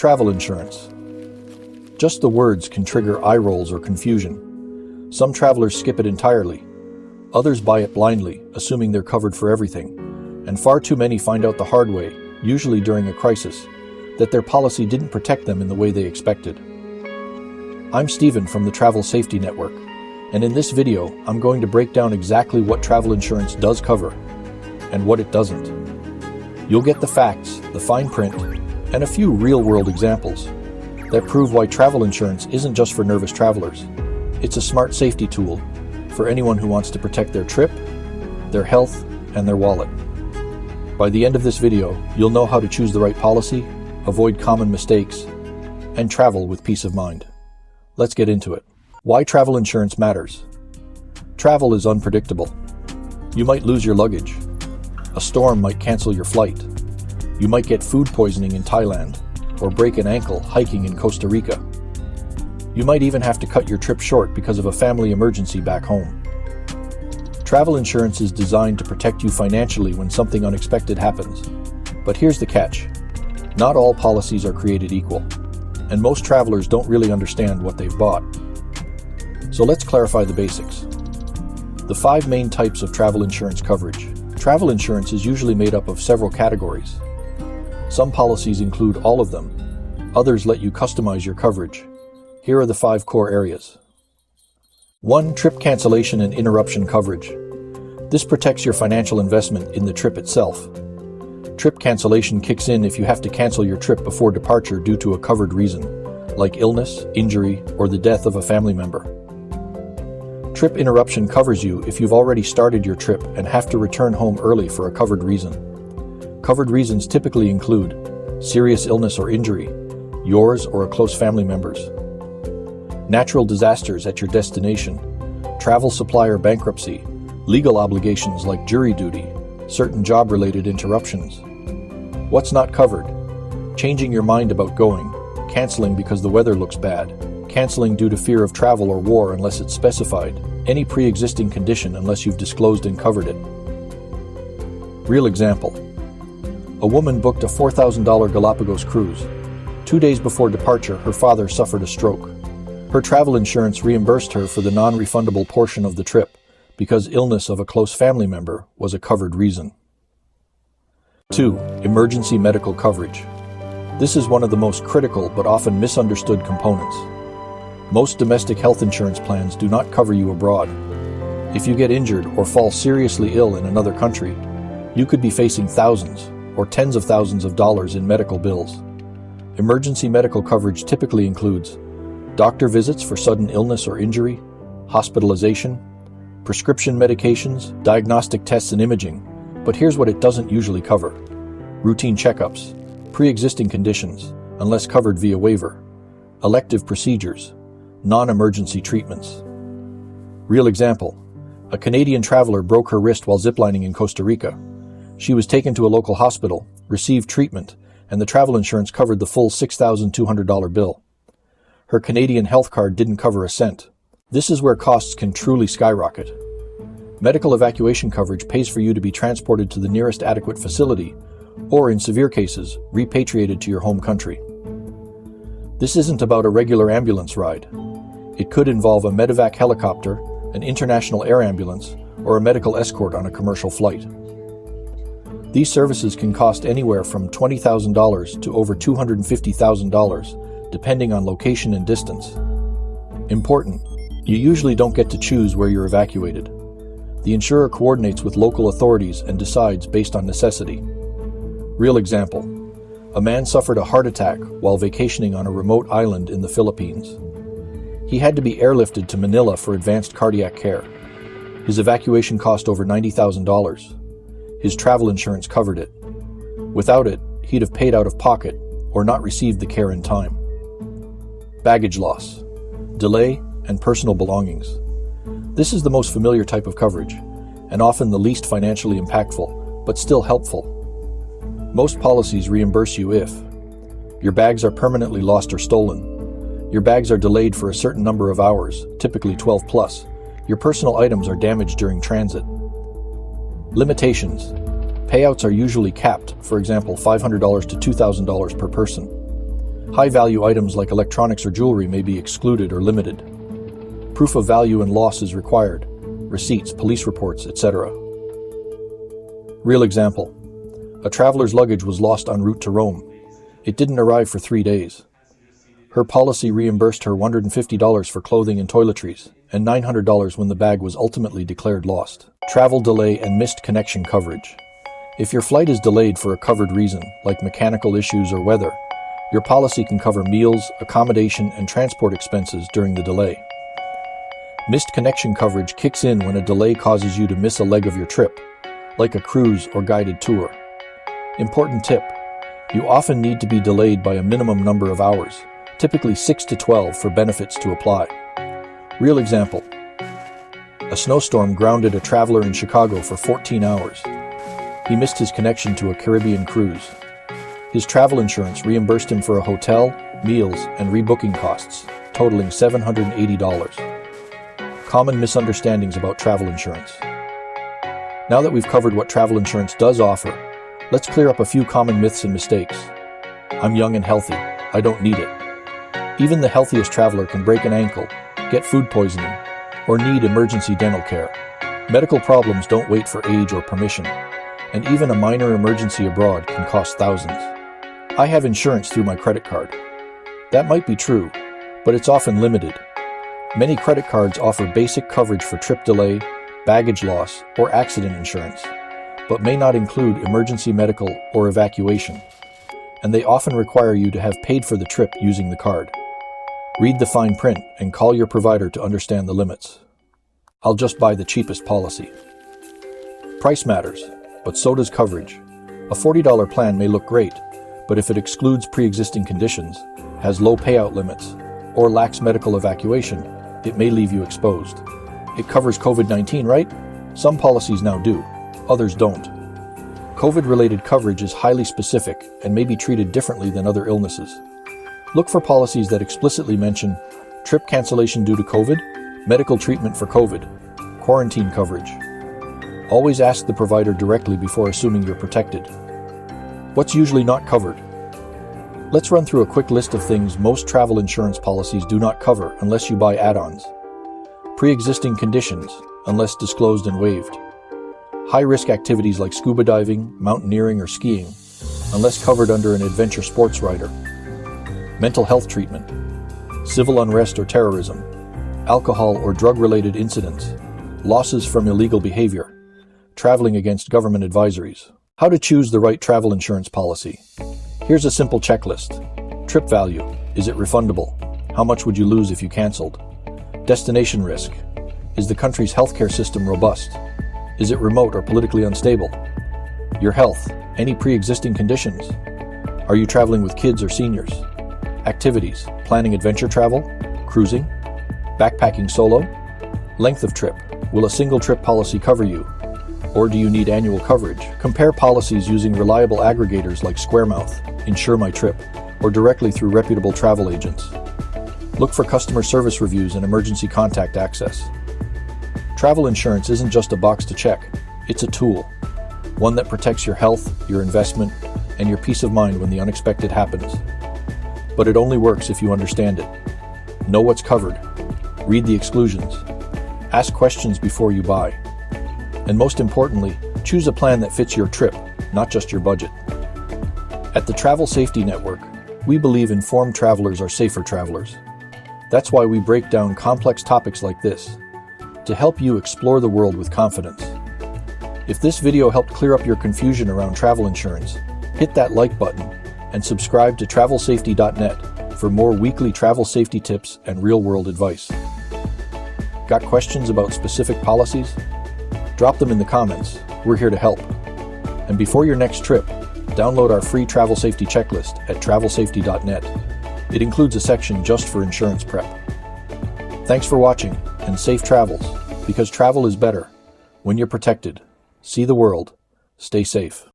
Travel insurance. Just the words can trigger eye rolls or confusion. Some travelers skip it entirely. Others buy it blindly, assuming they're covered for everything. And far too many find out the hard way, usually during a crisis, that their policy didn't protect them in the way they expected. I'm Steven from the Travel Safety Network, and in this video, I'm going to break down exactly what travel insurance does cover and what it doesn't. You'll get the facts, the fine print, and a few real-world examples that prove why travel insurance isn't just for nervous travelers. It's a smart safety tool for anyone who wants to protect their trip, their health, and their wallet. By the end of this video, you'll know how to choose the right policy, avoid common mistakes, and travel with peace of mind. Let's get into it. Why travel insurance matters. Travel is unpredictable. You might lose your luggage. A storm might cancel your flight. You might get food poisoning in Thailand, or break an ankle hiking in Costa Rica. You might even have to cut your trip short because of a family emergency back home. Travel insurance is designed to protect you financially when something unexpected happens. But here's the catch. Not all policies are created equal, and most travelers don't really understand what they've bought. So let's clarify the basics. The 5 main types of travel insurance coverage. Travel insurance is usually made up of several categories. Some policies include all of them. Others let you customize your coverage. Here are the 5 core areas. 1. Trip cancellation and interruption coverage. This protects your financial investment in the trip itself. Trip cancellation kicks in if you have to cancel your trip before departure due to a covered reason, like illness, injury, or the death of a family member. Trip interruption covers you if you've already started your trip and have to return home early for a covered reason. Covered reasons typically include serious illness or injury, yours or a close family member's, natural disasters at your destination, travel supplier bankruptcy, legal obligations like jury duty, certain job-related interruptions. What's not covered? Changing your mind about going, canceling because the weather looks bad, canceling due to fear of travel or war unless it's specified, any pre-existing condition unless you've disclosed and covered it. Real example. A woman booked a $4,000 Galapagos cruise. 2 days before departure, her father suffered a stroke. Her travel insurance reimbursed her for the non-refundable portion of the trip because illness of a close family member was a covered reason. 2. Emergency medical coverage. This is one of the most critical but often misunderstood components. Most domestic health insurance plans do not cover you abroad. If you get injured or fall seriously ill in another country, you could be facing thousands or tens of thousands of dollars in medical bills. Emergency medical coverage typically includes doctor visits for sudden illness or injury, hospitalization, prescription medications, diagnostic tests and imaging. But here's what it doesn't usually cover. Routine checkups, pre-existing conditions, unless covered via waiver, elective procedures, non-emergency treatments. Real example. A Canadian traveler broke her wrist while ziplining in Costa Rica. She was taken to a local hospital, received treatment, and the travel insurance covered the full $6,200 bill. Her Canadian health card didn't cover a cent. This is where costs can truly skyrocket. Medical evacuation coverage pays for you to be transported to the nearest adequate facility, or in severe cases, repatriated to your home country. This isn't about a regular ambulance ride. It could involve a medevac helicopter, an international air ambulance, or a medical escort on a commercial flight. These services can cost anywhere from $20,000 to over $250,000, depending on location and distance. Important, you usually don't get to choose where you're evacuated. The insurer coordinates with local authorities and decides based on necessity. Real example. A man suffered a heart attack while vacationing on a remote island in the Philippines. He had to be airlifted to Manila for advanced cardiac care. His evacuation cost over $90,000. His travel insurance covered it. Without it, he'd have paid out of pocket or not received the care in time. Baggage loss, delay, and personal belongings. This is the most familiar type of coverage, and often the least financially impactful, but still helpful. Most policies reimburse you if your bags are permanently lost or stolen, your bags are delayed for a certain number of hours, typically 12 plus, your personal items are damaged during transit. Limitations. Payouts are usually capped, for example $500 to $2,000 per person. High-value items like electronics or jewelry may be excluded or limited. Proof of value and loss is required. Receipts, police reports, etc. Real example. A traveler's luggage was lost en route to Rome. It didn't arrive for 3 days. Her policy reimbursed her $150 for clothing and toiletries, and $900 when the bag was ultimately declared lost. Travel delay and missed connection coverage. If your flight is delayed for a covered reason, like mechanical issues or weather, your policy can cover meals, accommodation, and transport expenses during the delay. Missed connection coverage kicks in when a delay causes you to miss a leg of your trip, like a cruise or guided tour. Important tip: you often need to be delayed by a minimum number of hours, typically 6 to 12 for benefits to apply. Real example. A snowstorm grounded a traveler in Chicago for 14 hours. He missed his connection to a Caribbean cruise. His travel insurance reimbursed him for a hotel, meals, and rebooking costs, totaling $780. Common misunderstandings about travel insurance. Now that we've covered what travel insurance does offer, let's clear up a few common myths and mistakes. I'm young and healthy. I don't need it. Even the healthiest traveler can break an ankle, get food poisoning, or need emergency dental care. Medical problems don't wait for age or permission, and even a minor emergency abroad can cost thousands. I have insurance through my credit card. That might be true, but it's often limited. Many credit cards offer basic coverage for trip delay, baggage loss, or accident insurance, but may not include emergency medical or evacuation, and they often require you to have paid for the trip using the card. Read the fine print and call your provider to understand the limits. I'll just buy the cheapest policy. Price matters, but so does coverage. A $40 plan may look great, but if it excludes pre-existing conditions, has low payout limits, or lacks medical evacuation, it may leave you exposed. It covers COVID-19, right? Some policies now do, others don't. COVID-related coverage is highly specific and may be treated differently than other illnesses. Look for policies that explicitly mention trip cancellation due to COVID, medical treatment for COVID, quarantine coverage. Always ask the provider directly before assuming you're protected. What's usually not covered? Let's run through a quick list of things most travel insurance policies do not cover unless you buy add-ons. Pre-existing conditions, unless disclosed and waived. High-risk activities like scuba diving, mountaineering, or skiing, unless covered under an adventure sports rider. Mental health treatment. Civil unrest or terrorism. Alcohol or drug-related incidents. Losses from illegal behavior. Traveling against government advisories. How to choose the right travel insurance policy. Here's a simple checklist. Trip value. Is it refundable? How much would you lose if you canceled? Destination risk. Is the country's healthcare system robust? Is it remote or politically unstable? Your health. Any pre-existing conditions? Are you traveling with kids or seniors? Activities. Planning adventure travel? Cruising? Backpacking solo? Length of trip. Will a single trip policy cover you? Or do you need annual coverage? Compare policies using reliable aggregators like Squaremouth, Insure My Trip, or directly through reputable travel agents. Look for customer service reviews and emergency contact access. Travel insurance isn't just a box to check, it's a tool. One that protects your health, your investment, and your peace of mind when the unexpected happens. But it only works if you understand it. Know what's covered. Read the exclusions. Ask questions before you buy. And most importantly, choose a plan that fits your trip, not just your budget. At the Travel Safety Network, we believe informed travelers are safer travelers. That's why we break down complex topics like this, to help you explore the world with confidence. If this video helped clear up your confusion around travel insurance, hit that like button and subscribe to travelsafety.net for more weekly travel safety tips and real-world advice. Got questions about specific policies? Drop them in the comments. We're here to help. And before your next trip, download our free travel safety checklist at travelsafety.net. It includes a section just for insurance prep. Thanks for watching, and safe travels, because travel is better when you're protected. See the world. Stay safe.